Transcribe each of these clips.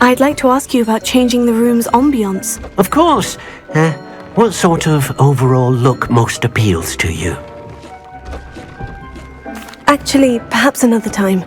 I'd like to ask you about changing the room's ambience. Of course. What sort of overall look most appeals to you? Actually, perhaps another time.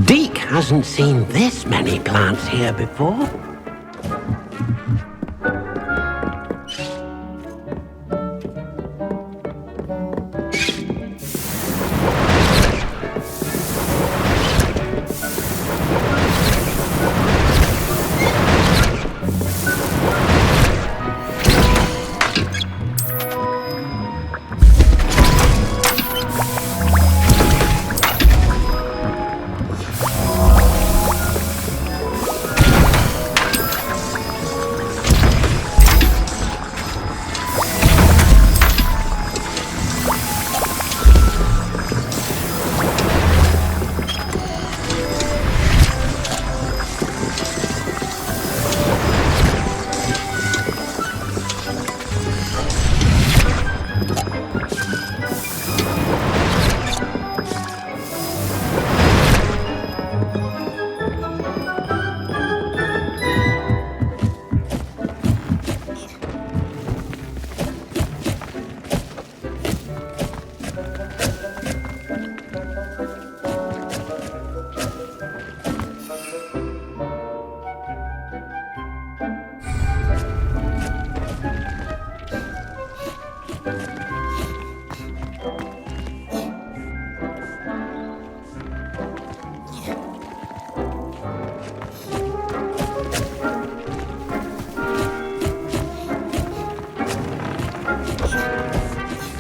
Deke hasn't seen this many plants here before.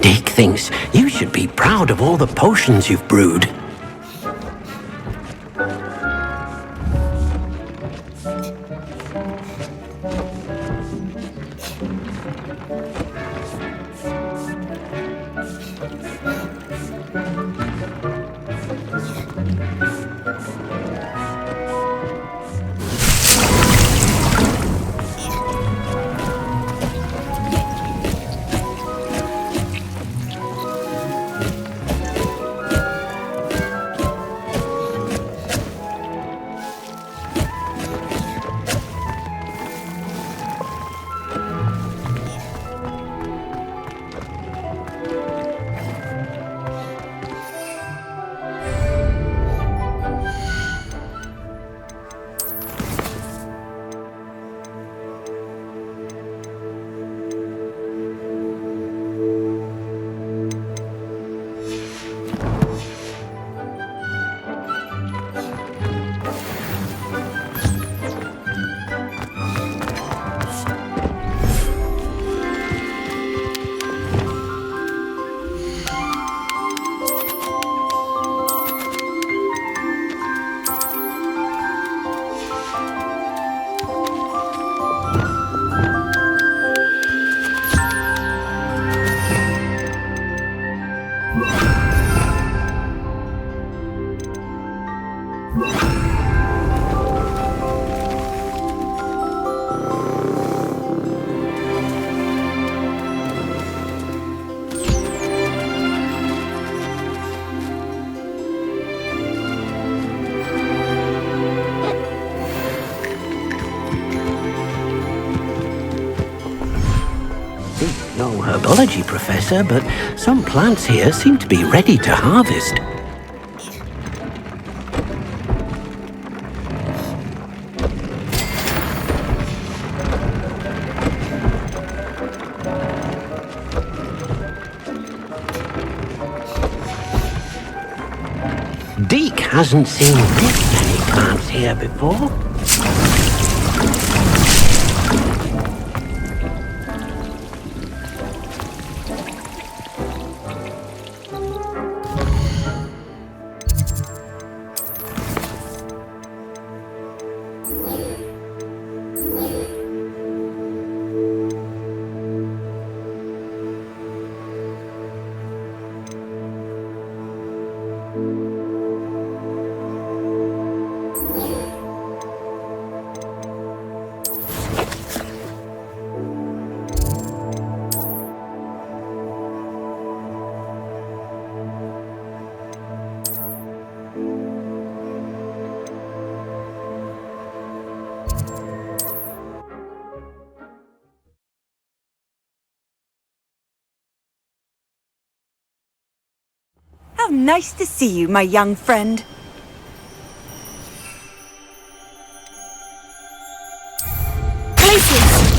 Deke thinks you should be proud of all the potions you've brewed. No herbology professor, but some plants here seem to be ready to harvest. Deke hasn't seen this many plants here before. How nice to see you, my young friend. Places!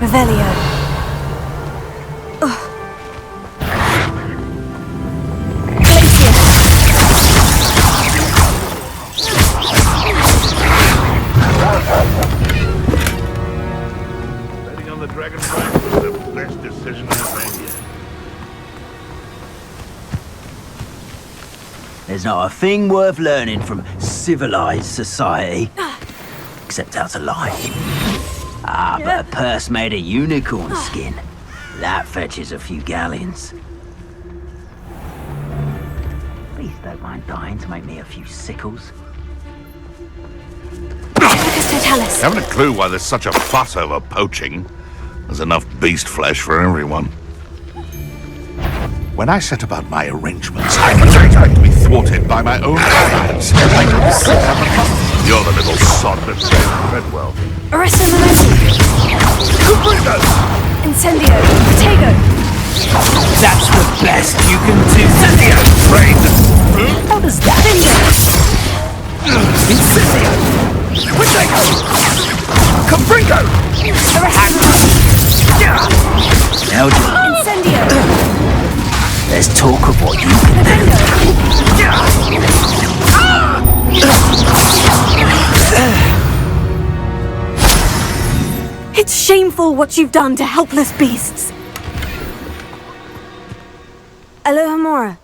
Revelio. Betting on the Dragon Prime was the best decision I've made yet. There's not a thing worth learning from civilized society. Except how to lie. But a purse made of unicorn skin. That fetches a few galleons. Please don't mind dying to make me a few sickles. Haven't a clue why there's such a fuss over poaching. There's enough beast flesh for everyone. When I set about my arrangements, I was to be thwarted by my own allies. You're the little sod that fed well. Arresta Momenti. Cubrido! Incendio. Protego. That's the best you can do. Incendio! Raid! How does that Incendio! Protego! Cabringo! Now done. Incendio. Let's talk of what you can do. It's shameful what you've done to helpless beasts. Alohomora.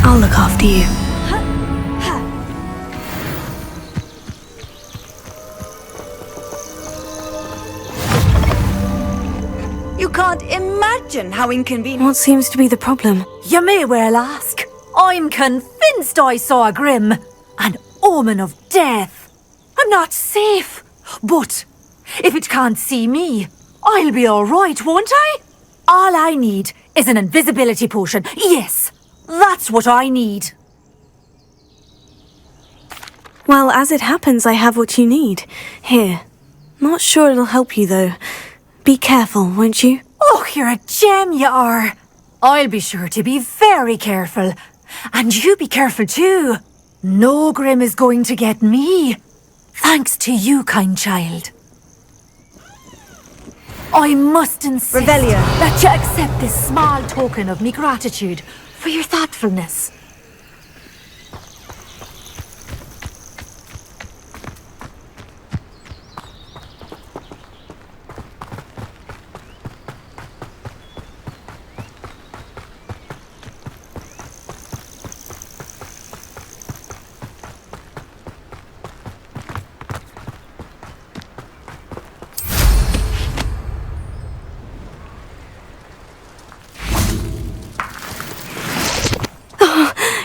I'll look after you. You can't imagine how inconvenient. What seems to be the problem? You may well ask. I'm convinced I saw a grim, an omen of death. I'm not safe, but if it can't see me, I'll be all right, won't I? All I need is an invisibility potion. Yes, that's what I need. Well, as it happens, I have what you need. Here. Not sure it'll help you, though. Be careful, won't you? Oh, you're a gem, you are. I'll be sure to be very careful. And you be careful too. No Grim is going to get me. Thanks to you, kind child. I must insist that you accept this small token of me gratitude for your thoughtfulness.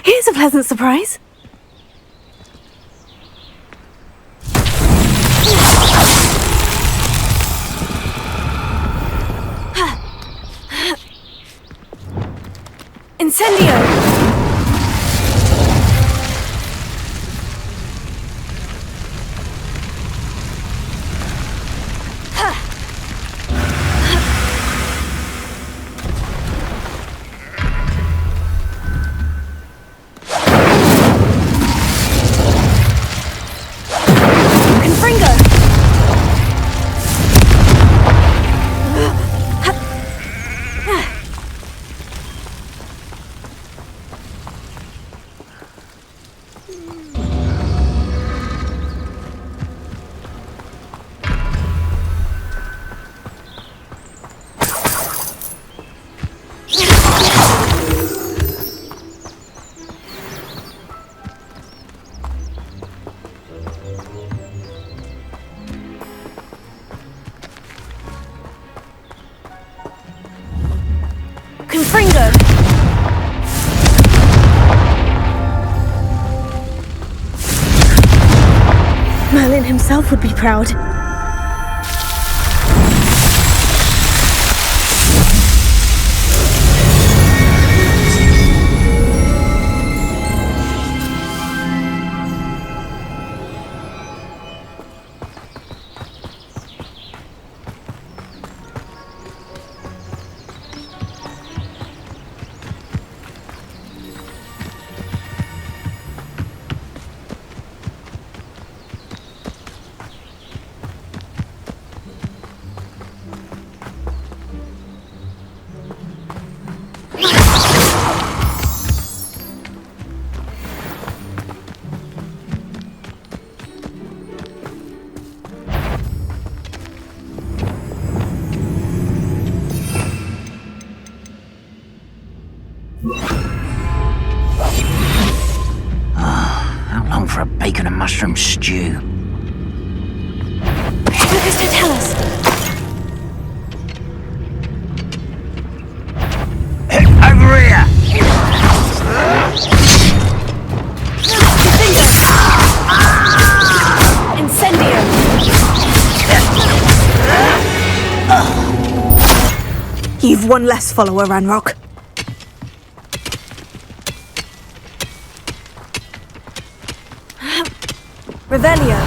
Here's a pleasant surprise. Incendio! Merlin himself would be proud. For a bacon and mushroom stew. Lucas, don't tell us. Over here! Incendio! You've one less follower, Ranrock. Revelio.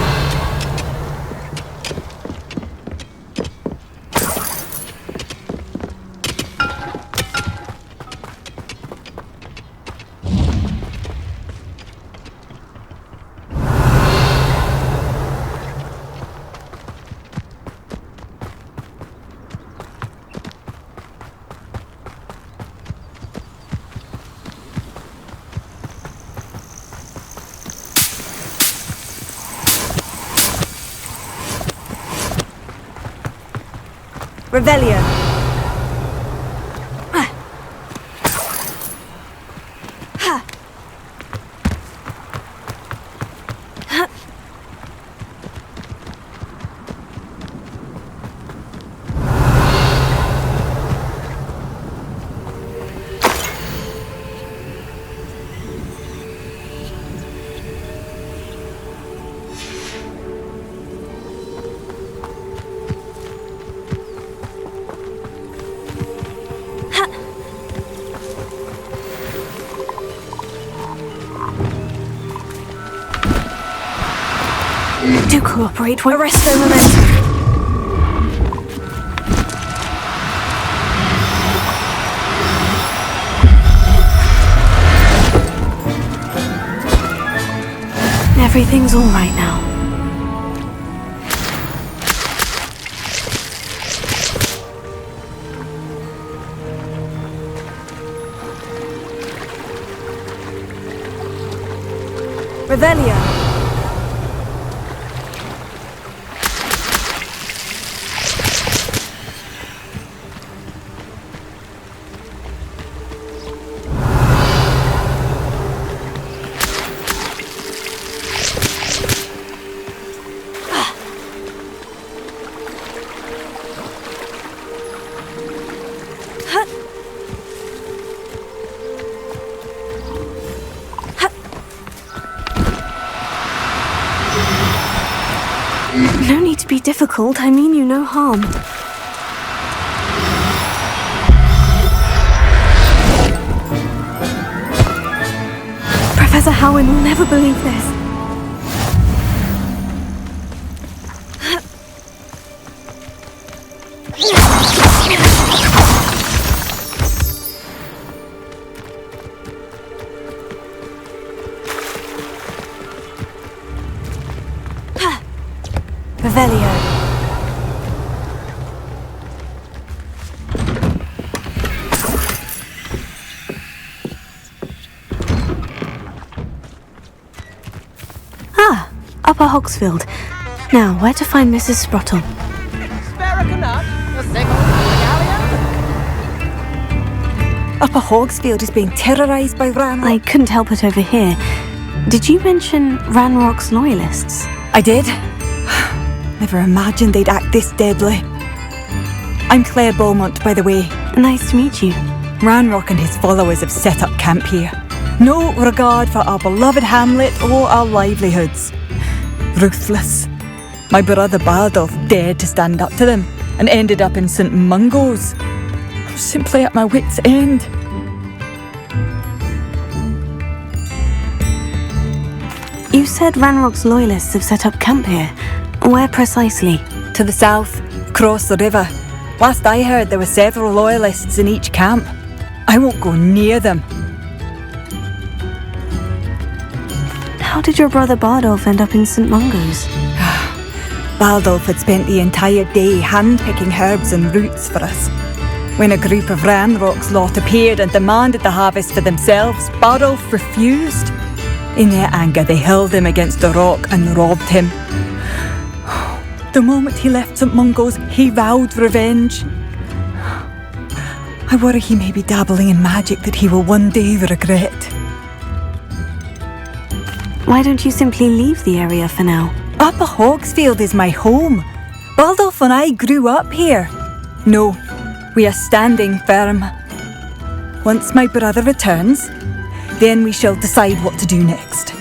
Revelio. Do cooperate. Arresto momentum. Everything's all right now. Revelio. No need to be difficult, I mean you no harm. Professor Howin will never believe this. Revelio. Ah, Upper Hogsfield. Now, where to find Mrs. Sprottle? Upper Hogsfield is being terrorised by Ranrock. I couldn't help it over here. Did you mention Ranrock's loyalists? I did. Never imagined they'd act this deadly. I'm Claire Beaumont, by the way. Nice to meet you. Ranrock and his followers have set up camp here. No regard for our beloved hamlet or our livelihoods. Ruthless. My brother Bardolph dared to stand up to them and ended up in St. Mungo's. I was simply at my wit's end. You said Ranrock's loyalists have set up camp here. Where precisely? To the south, across the river. Last I heard, there were several loyalists in each camp. I won't go near them. How did your brother Bardolph end up in St. Mungo's? Bardolph had spent the entire day hand-picking herbs and roots for us. When a group of Ranrock's lot appeared and demanded the harvest for themselves, Bardolph refused. In their anger, they hurled him against a rock and robbed him. The moment he left St. Mungo's, he vowed revenge. I worry he may be dabbling in magic that he will one day regret. Why don't you simply leave the area for now? Upper Hogsfield is my home. Bardolph and I grew up here. No, we are standing firm. Once my brother returns, then we shall decide what to do next.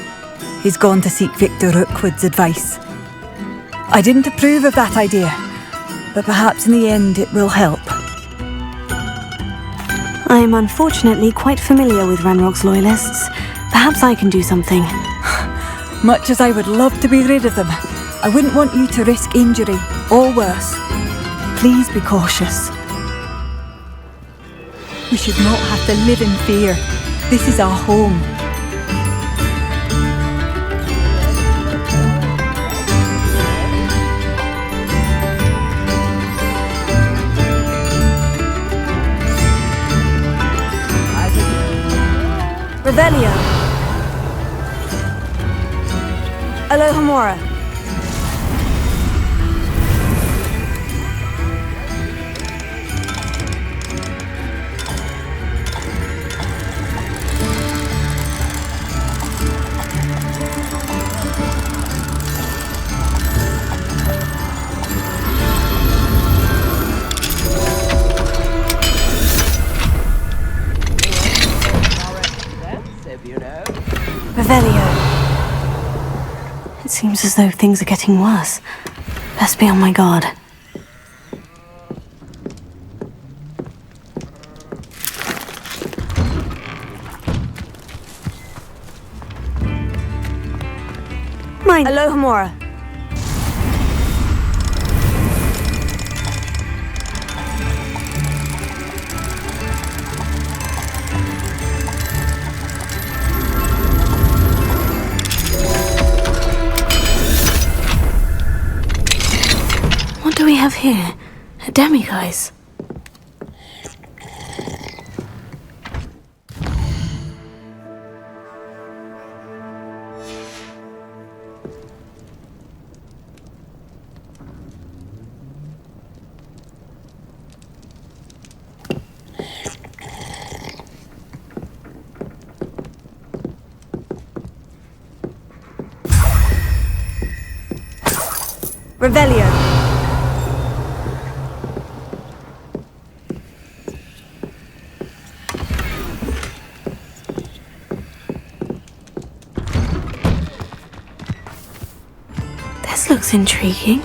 He's gone to seek Victor Rookwood's advice. I didn't approve of that idea, but perhaps in the end it will help. I am unfortunately quite familiar with Ranrock's loyalists. Perhaps I can do something. Much as I would love to be rid of them, I wouldn't want you to risk injury, or worse. Please be cautious. We should not have to live in fear. This is our home. Revelio. Alohomora. Revelio. It seems as though things are getting worse. Best be on my guard. Mine. Alohomora. here? Demiguise. Revelio. This looks intriguing.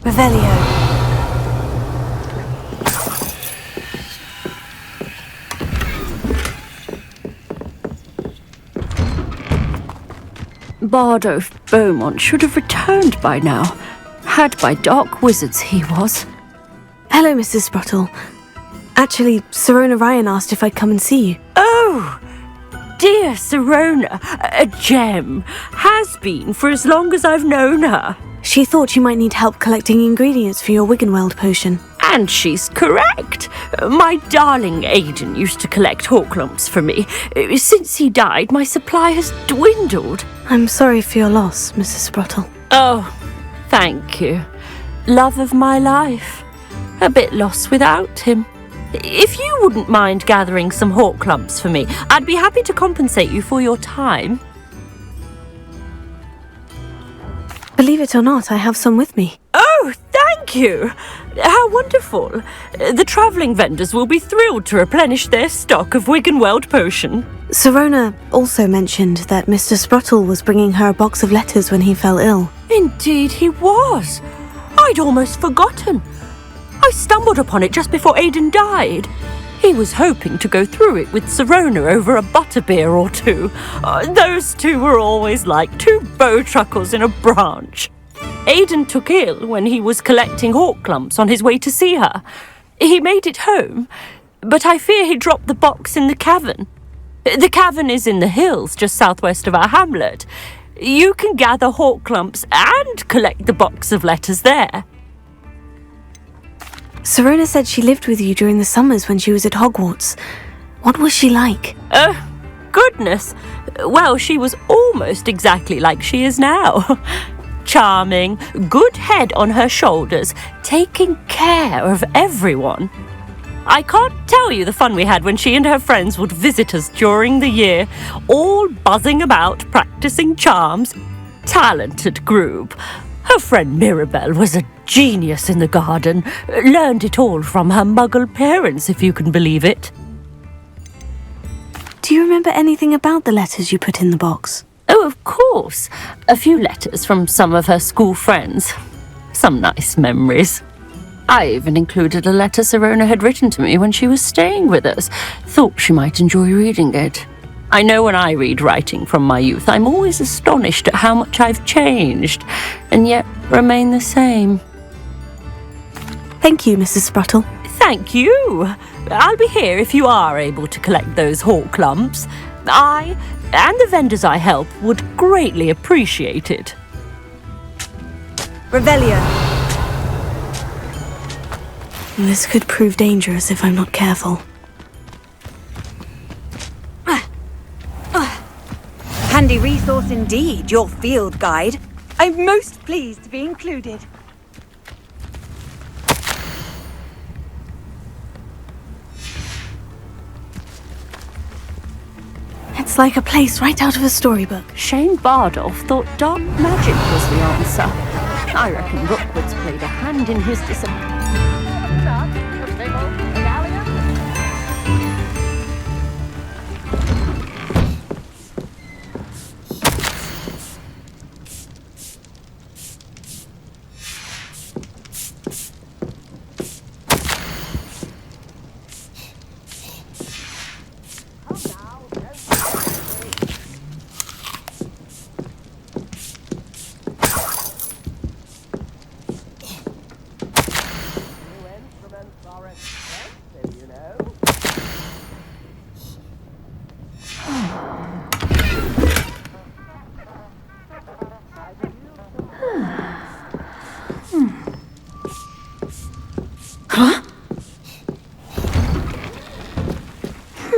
Revelio. Bardo Beaumont should have returned by now. Had by dark wizards he was. Hello, Mrs. Sprottle. Actually, Sirona Ryan asked if I'd come and see you. Oh, dear Sirona, a gem. Has been for as long as I've known her. She thought you might need help collecting ingredients for your Wiggenweld potion. And she's correct. My darling Aidan used to collect hawk lumps for me. Since he died, my supply has dwindled. I'm sorry for your loss, Mrs. Sprottle. Oh, thank you. Love of my life. A bit lost without him. If you wouldn't mind gathering some hawk lumps for me, I'd be happy to compensate you for your time. Believe it or not, I have some with me. Oh, thank you! How wonderful! The travelling vendors will be thrilled to replenish their stock of Wiggenweld potion. Sirona also mentioned that Mr. Sprottle was bringing her a box of letters when he fell ill. Indeed he was. I'd almost forgotten. I stumbled upon it just before Aidan died. He was hoping to go through it with Sirona over a butterbeer or two. Those two were always like two bowtruckles in a branch. Aidan took ill when he was collecting hawk lumps on his way to see her. He made it home, but I fear he dropped the box in the cavern. The cavern is in the hills just southwest of our hamlet. You can gather hawk lumps and collect the box of letters there. Sirona said she lived with you during the summers when she was at Hogwarts. What was she like? Goodness. Well, she was almost exactly like she is now. Charming, good head on her shoulders, taking care of everyone. I can't tell you the fun we had when she and her friends would visit us during the year, all buzzing about, practicing charms. Talented group. Her friend Mirabelle was a genius in the garden. Learned it all from her muggle parents, if you can believe it. Do you remember anything about the letters you put in the box? Oh, of course. A few letters from some of her school friends. Some nice memories. I even included a letter Sirona had written to me when she was staying with us. Thought she might enjoy reading it. I know when I read writing from my youth, I'm always astonished at how much I've changed, and yet remain the same. Thank you, Mrs. Sprottle. Thank you. I'll be here if you are able to collect those hawk lumps. I, and the vendors I help, would greatly appreciate it. Revelio. This could prove dangerous if I'm not careful. Handy resource indeed, your field guide. I'm most pleased to be included. It's like a place right out of a storybook. Shane Bardolph thought dark magic was the answer. I reckon Rookwood's played a hand in his disappearance.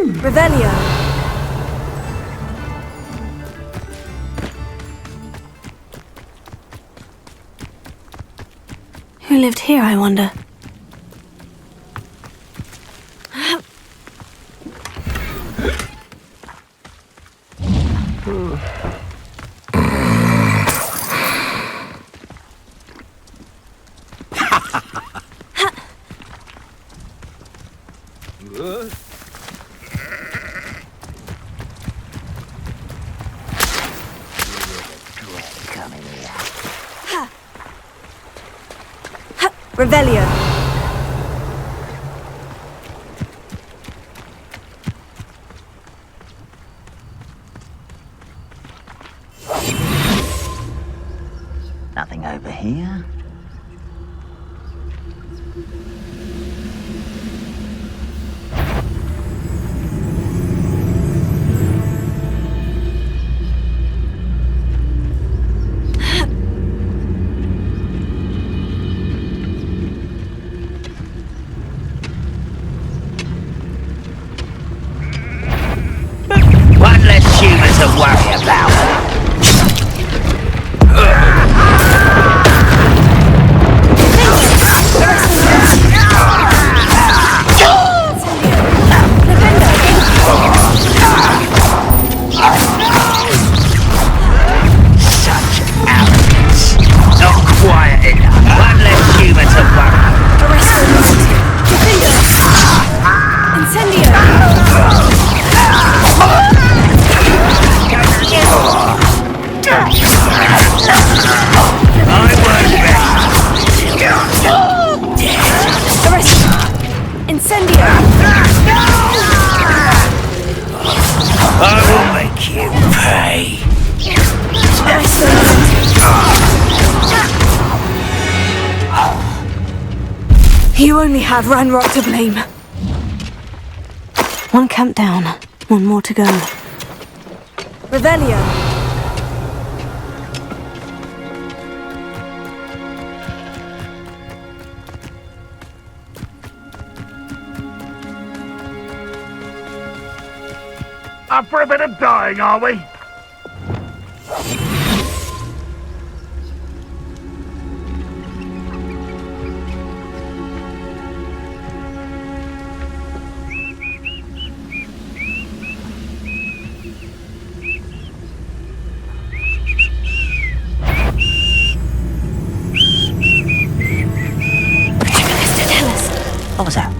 Revelio. Who lived here, I wonder? Revelio. Nothing over here. One less human to worry about. Such arrogance. Not quiet enough. One less human to worry. Incendio. I won't rest. Incendio. I will make you pay. You only had Ranrock to blame. One camp down, one more to go. Revelio. Up for a bit of dying, are we? What was that?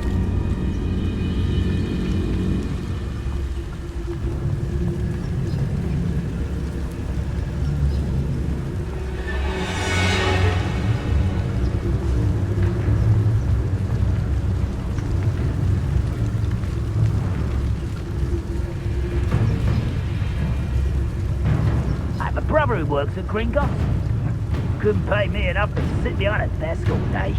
I have a brother who works at Gringotts. Couldn't pay me enough to sit behind a desk all day.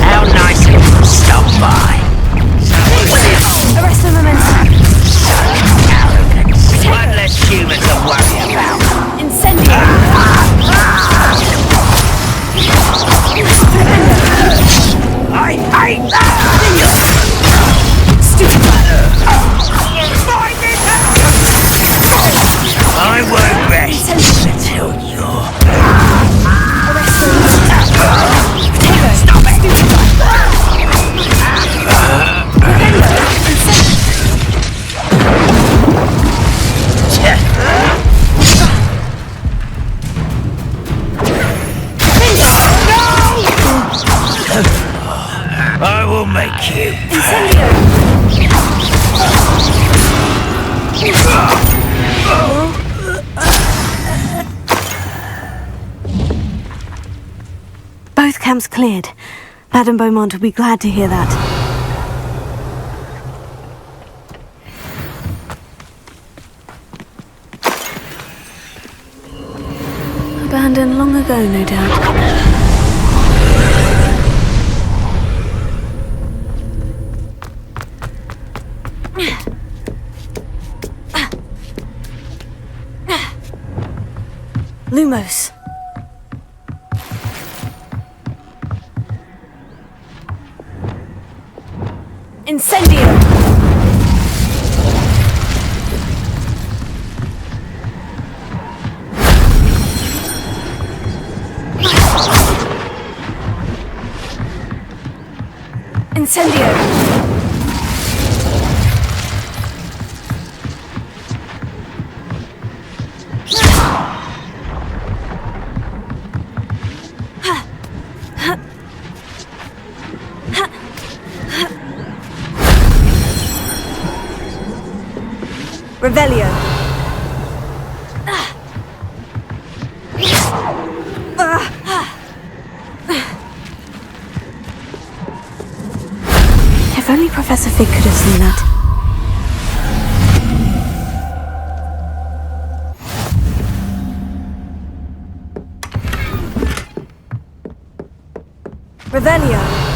How nice of you to stop by. Arrest the momentum. Such arrogance. One less human to worry about. Incendio. I hate that! Stupid. I won't rest until you're... Stop it. I will make you Incendio. Both camps cleared. Madame Beaumont will be glad to hear that. Abandoned long ago, no doubt. Lumos. Incendio! Incendio! Revelio. If only Professor Fig could have seen that. Revelio.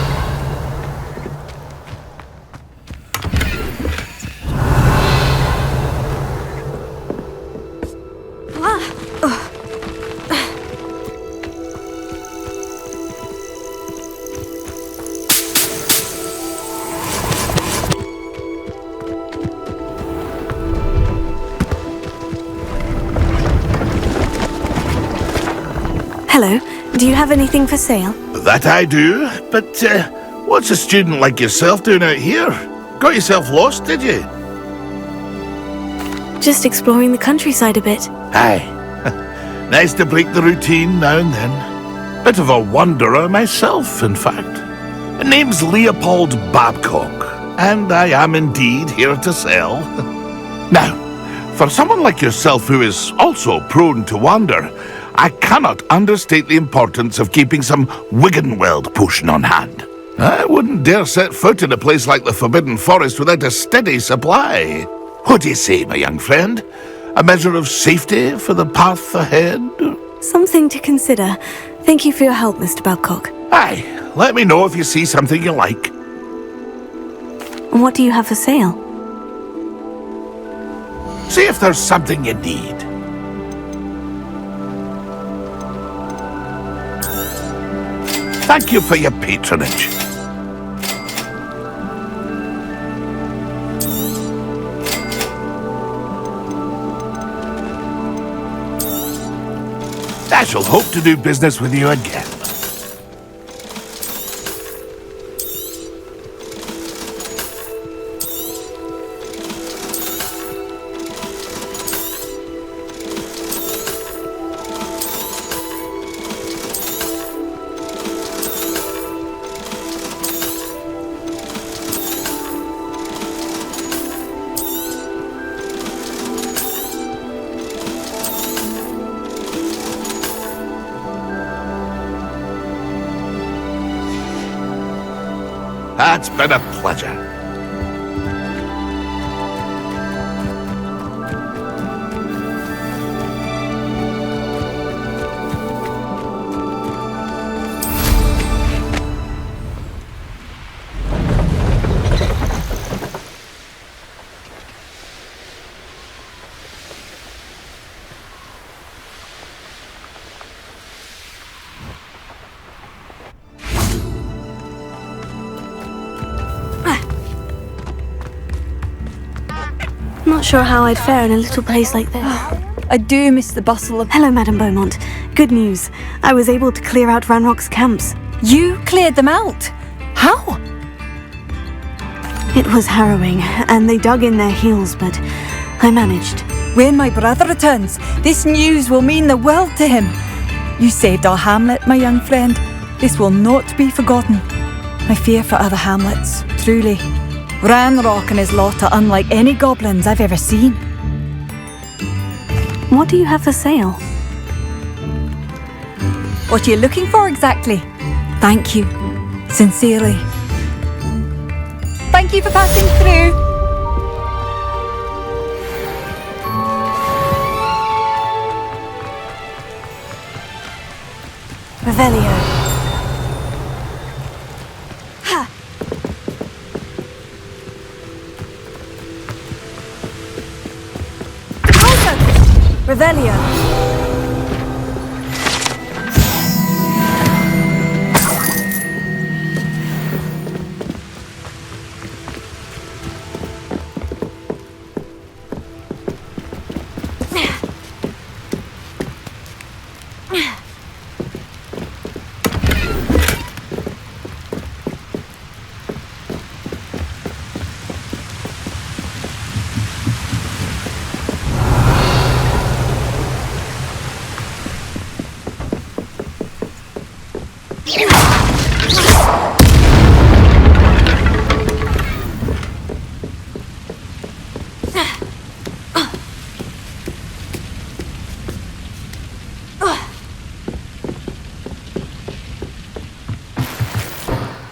Hello, do you have anything for sale? That I do, but what's a student like yourself doing out here? Got yourself lost, did you? Just exploring the countryside a bit. Aye. Nice to break the routine now and then. Bit of a wanderer myself, in fact. Name's Leopold Babcock, and I am indeed here to sell. Now, for someone like yourself who is also prone to wander, I cannot understate the importance of keeping some Wiggenweld potion on hand. I wouldn't dare set foot in a place like the Forbidden Forest without a steady supply. What do you say, my young friend? A measure of safety for the path ahead? Something to consider. Thank you for your help, Mr. Babcock. Aye, let me know if you see something you like. And what do you have for sale? See if there's something you need. Thank you for your patronage. I shall hope to do business with you again. That's been a pleasure. Not sure how I'd fare in a little place like this. I do miss the bustle of... Hello, Madame Beaumont. Good news. I was able to clear out Ranrock's camps. You cleared them out? How? It was harrowing, and they dug in their heels, but I managed. When my brother returns, this news will mean the world to him. You saved our hamlet, my young friend. This will not be forgotten. I fear for other hamlets, truly. Ranrock and his lot are unlike any goblins I've ever seen. What do you have for sale? What are you looking for exactly? Thank you. Sincerely. Thank you for passing through. Revelio. Revelio.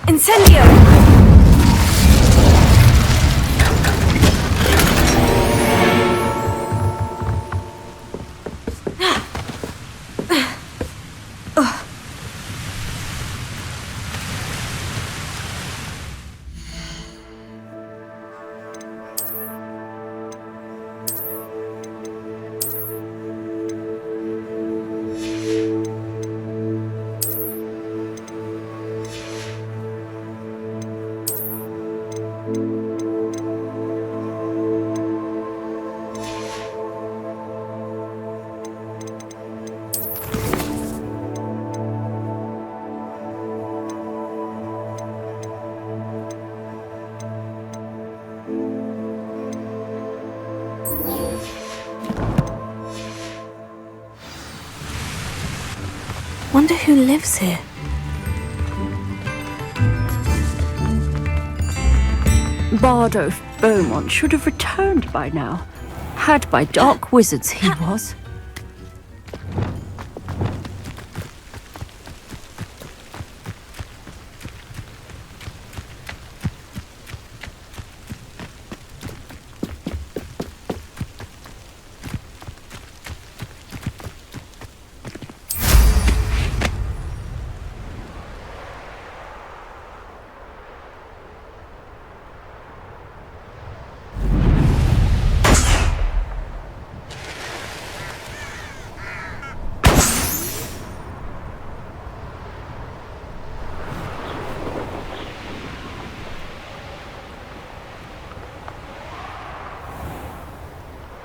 Incendio! Wonder who lives here. Bardo Beaumont should have returned by now. Had by dark wizards he was.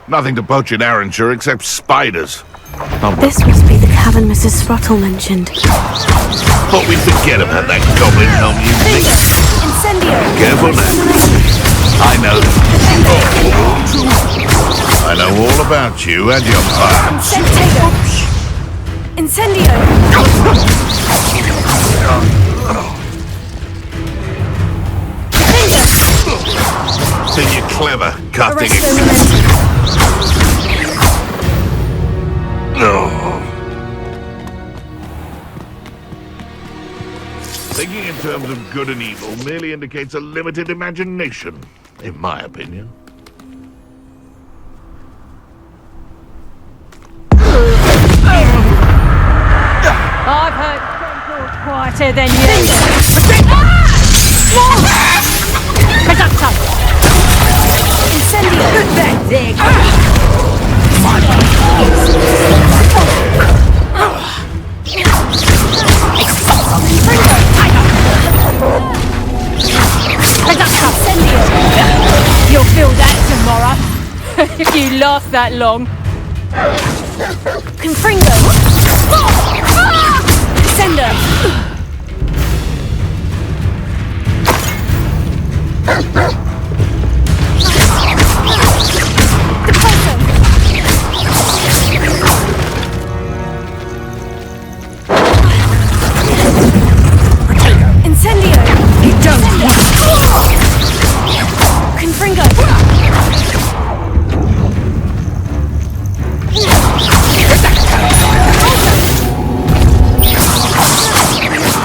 Nothing to poach in Arranshire except spiders. This must be the cabin Mrs. Throttle mentioned. Thought we'd forget about that goblin helm you think. Incendio! Careful now. I know. I know all about you and your plans. Incendio! Think you're clever, cutting it. No. Thinking in terms of good and evil merely indicates a limited imagination, in my opinion. I've heard quieter than you. Incendio! Pathetic! You'll feel that tomorrow, if you last that long. Confringo! Sender! Incendio! You don't Confringo!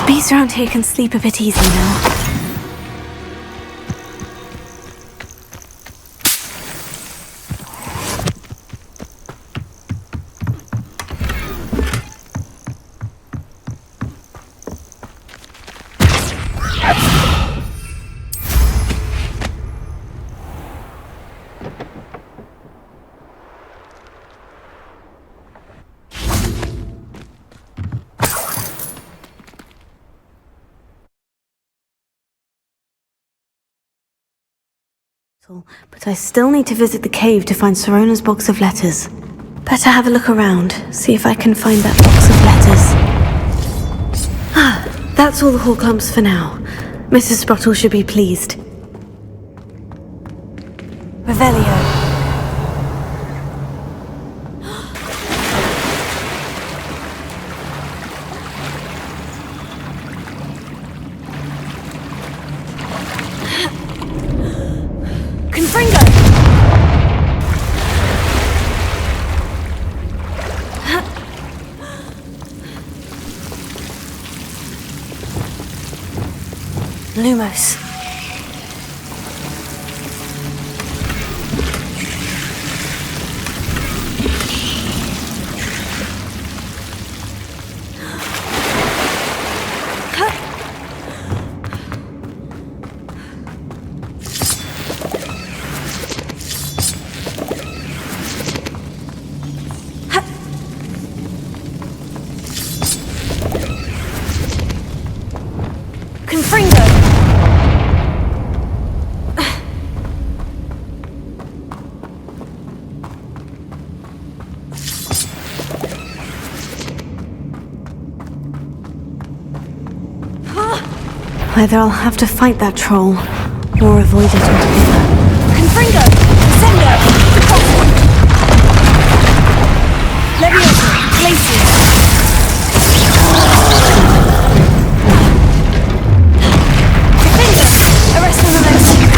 Bees around here can sleep a bit easy now. But I still need to visit the cave to find Sirona's box of letters. Better have a look around, see if I can find that box of letters. Ah, that's all the hall clumps for now. Mrs. Sprottle should be pleased. Revelio. Lumos. Either I'll have to fight that troll, or avoid it altogether. Confringo! Sendo! Leviosa! Glacier! Defender! Arrest the momentum!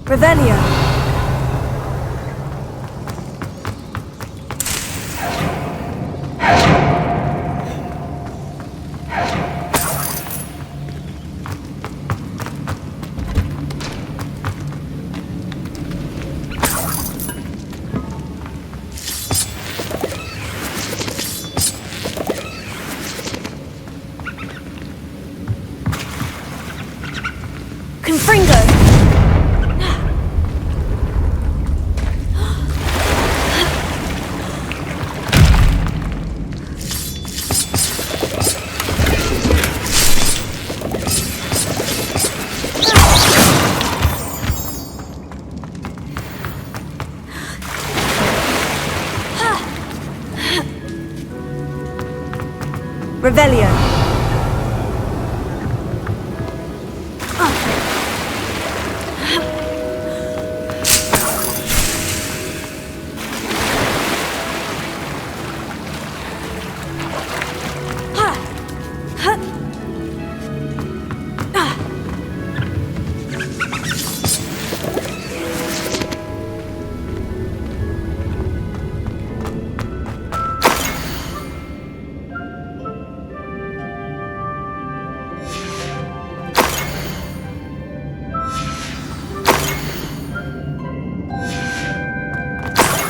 Revelio. Revelio.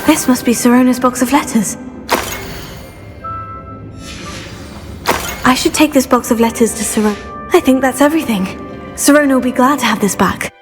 This must be Sirona's box of letters. I should take this box of letters to Sirona. I think that's everything. Sirona will be glad to have this back.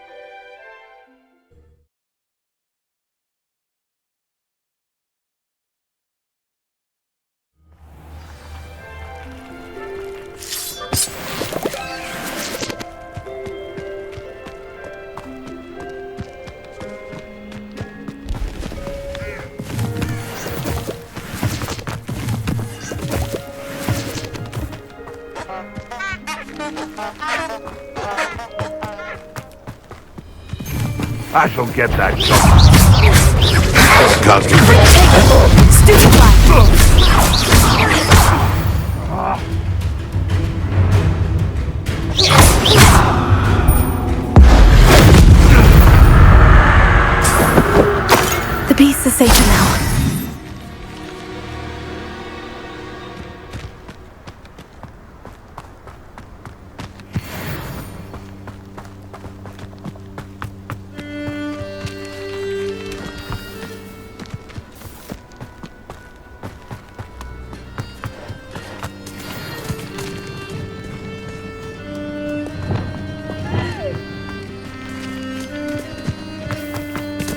I shall get that shot. Can't get Stupid The beasts are safer now.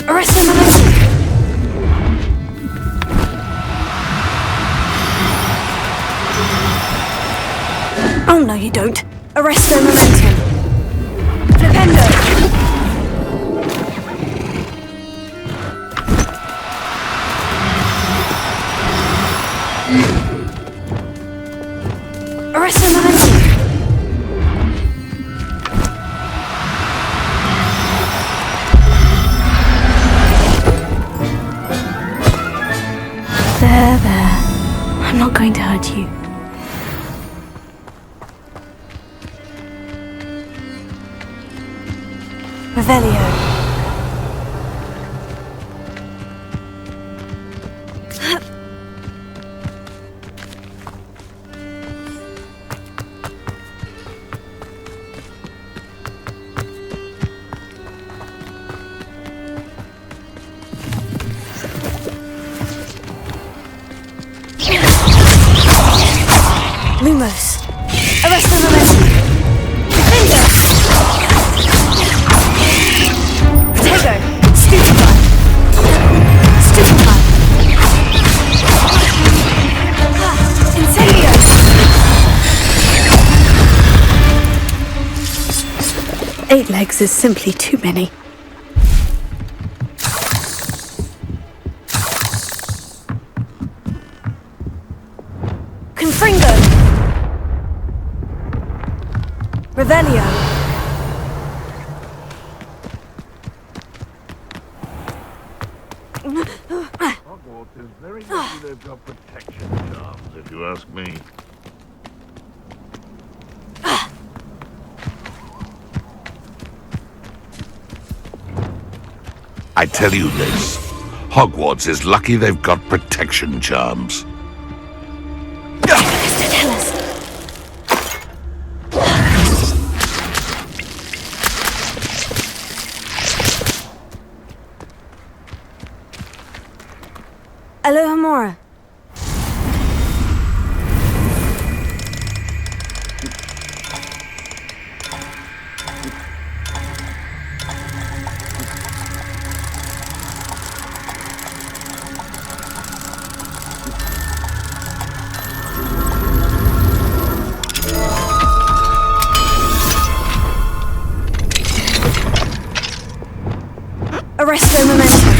Arrest him! Oh no, you don't. Arresto momentum. Flipendo. Arresto momentum. There. I'm not going to hurt you. Revelio. Lumos. Arrest the momentum. Defender. Protego. Stupefy. Stupefy. Incendio. 8 legs is simply too many. Confringo. Revelio. Hogwarts is very lucky they've got protection charms, if you ask me. I tell you this, Hogwarts is lucky they've got protection charms. Tell us. Alohomora. Arresto momentum.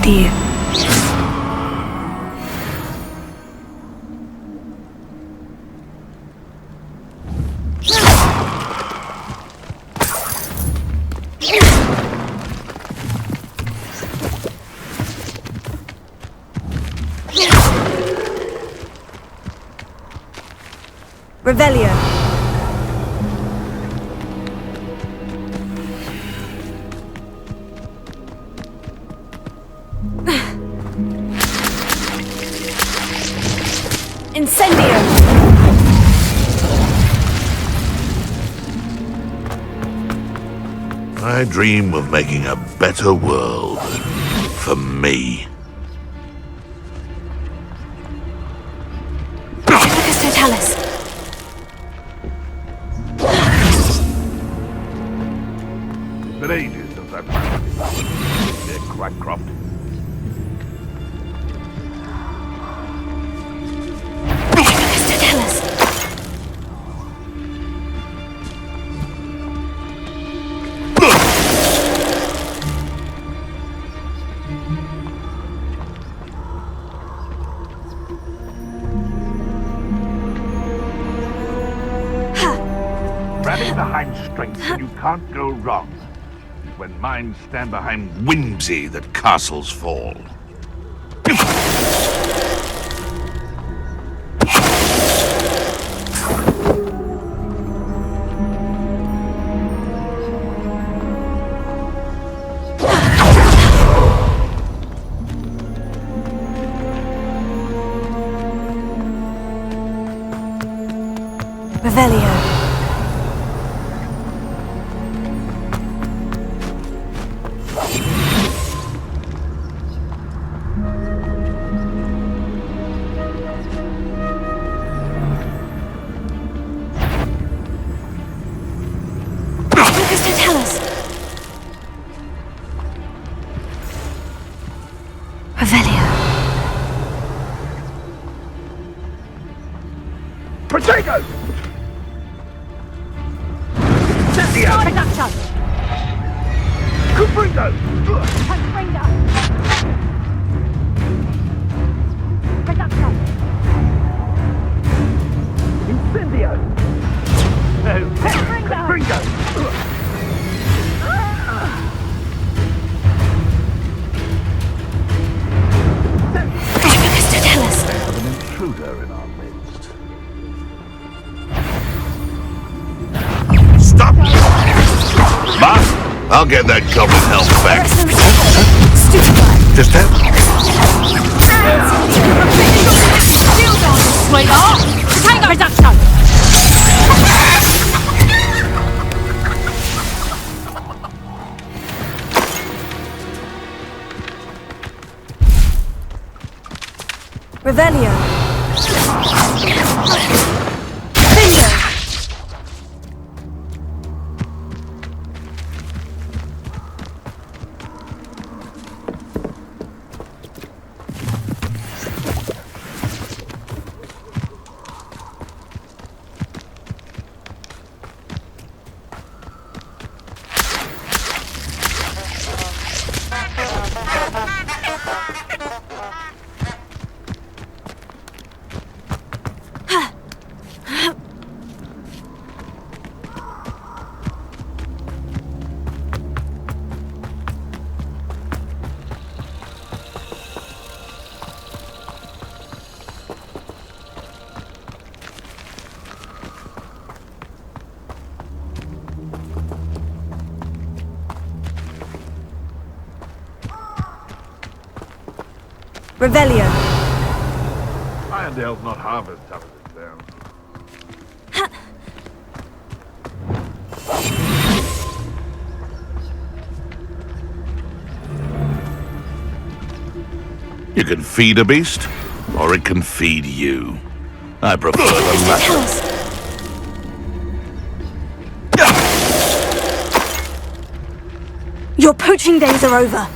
after you. Revelio. Incendio. I dream of making a better world for me. Focus Totalis. It's been ages since I've been Crackcroft. Focus Totalis. Rally behind strength when you can't go wrong. When minds stand behind whimsy that castles fall. Revelio. Focus Totalis. Revelio. Protego! Production! Cupringo! Production! Incendio! No, Cupringo! Focus Totalis. We have an intruder in our midst. Stop! Boss, I'll get that goblin helmet back. Just that? Sweetheart! Potato production! Revelio. Bingo. Revelio. Irondale's not half as tough as it sounds. You can feed a beast, or it can feed you. I prefer the latter. Your poaching days are over.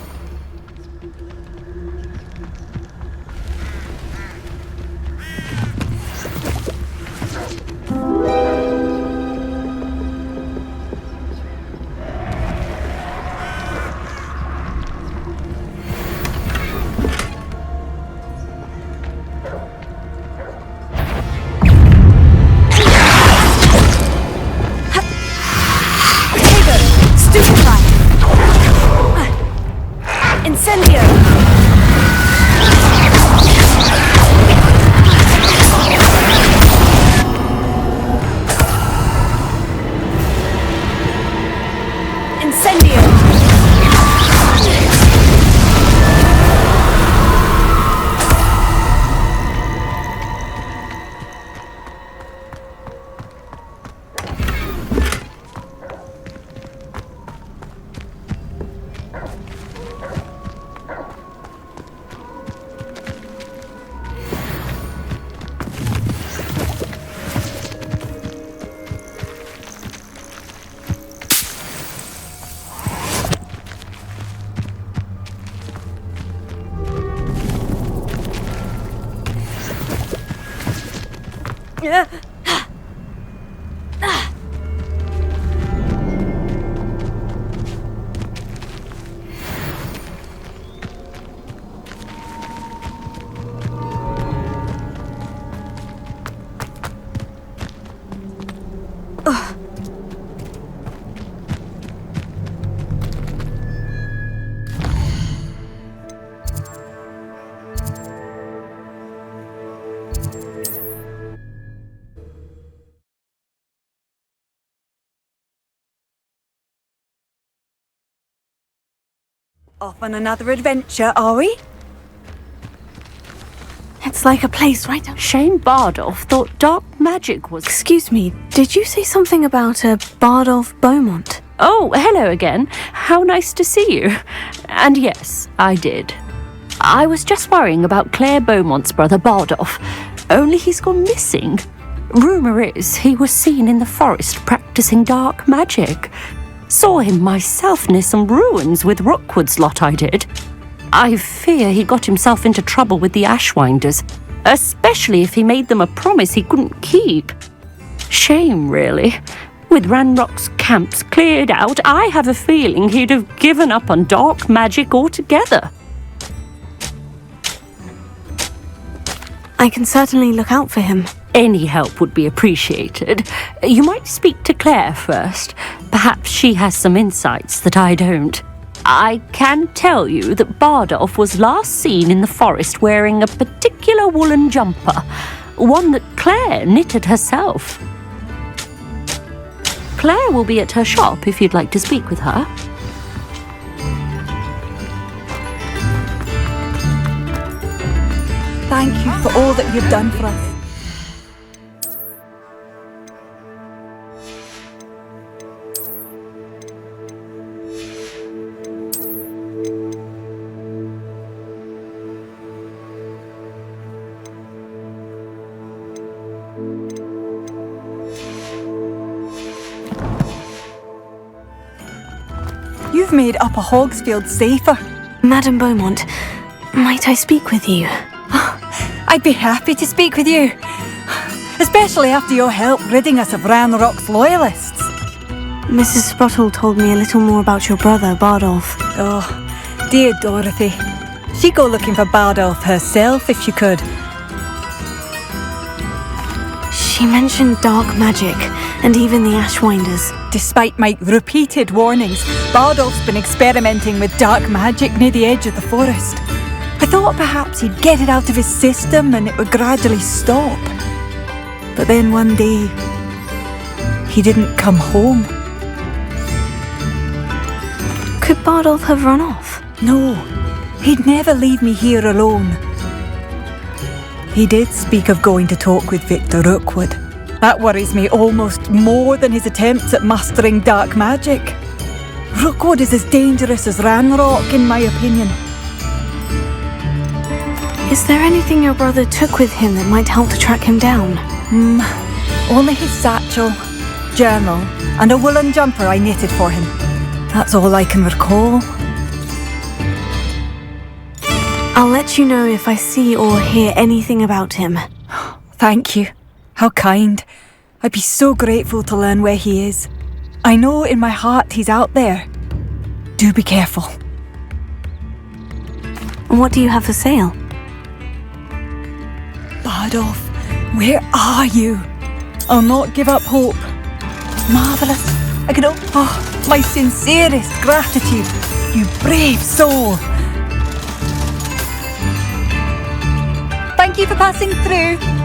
Off on another adventure, are we? It's like a place right down... Shane Bardolph thought dark magic was... Excuse me, did you say something about a Bardolph Beaumont? Oh, hello again. How nice to see you. And yes, I did. I was just worrying about Claire Beaumont's brother Bardolph. Only he's gone missing. Rumour is he was seen in the forest practicing dark magic. Saw him myself near some ruins with Rookwood's lot I did. I fear he got himself into trouble with the Ashwinders, especially if he made them a promise he couldn't keep. Shame, really. With Ranrock's camps cleared out, I have a feeling he'd have given up on dark magic altogether. I can certainly look out for him. Any help would be appreciated. You might speak to Claire first. Perhaps she has some insights that I don't. I can tell you that Bardolph was last seen in the forest wearing a particular woolen jumper, one that Claire knitted herself. Claire will be at her shop if you'd like to speak with her. Thank you for all that you've done for us. You've made Upper Hogsfield safer. Madame Beaumont, might I speak with you? I'd be happy to speak with you, especially after your help ridding us of Ranrock's loyalists. Mrs. Sprottle told me a little more about your brother, Bardolph. Oh, dear Dorothy. She'd go looking for Bardolph herself if she could. She mentioned dark magic, and even the Ashwinders. Despite my repeated warnings, Bardolph's been experimenting with dark magic near the edge of the forest. I thought perhaps he'd get it out of his system and it would gradually stop. But then one day, he didn't come home. Could Bardolph have run off? No, he'd never leave me here alone. He did speak of going to talk with Victor Rookwood. That worries me almost more than his attempts at mastering dark magic. Rookwood is as dangerous as Ranrock, in my opinion. Is there anything your brother took with him that might help to track him down? Only his satchel, journal, and a woolen jumper I knitted for him. That's all I can recall. I'll let you know if I see or hear anything about him. Thank you. How kind. I'd be so grateful to learn where he is. I know in my heart he's out there. Do be careful. What do you have for sale? Bardolph, where are you? I'll not give up hope. Marvellous. I can my sincerest gratitude. You brave soul. Thank you for passing through.